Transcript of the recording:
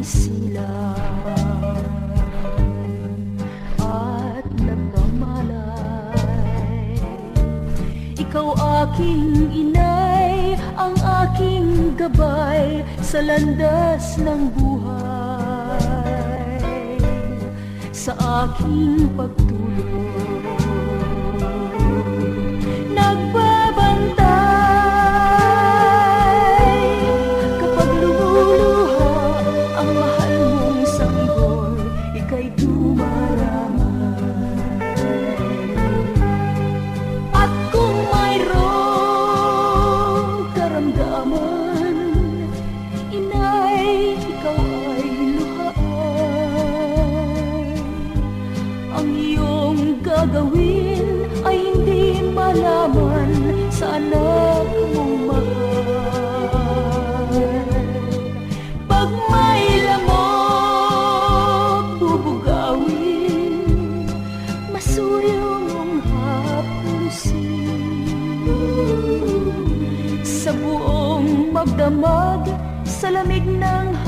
isilang at nagmamalay. Ikaw aking inay, ang aking gabay sa landas ng buhay, sa aking pagtulog. Nagbabantay kapag lumuluha ang mahal mong sanggol, ika'y dumaramay. At kung mayroong karamdaman, inay, ikaw ay luhaan. Ang iyong gagawin ay hindi malaman sa anak mong mahal. Pag may lamok bubugawin, masuyo mong haplusin. Sa buong magdamag sa lamig ng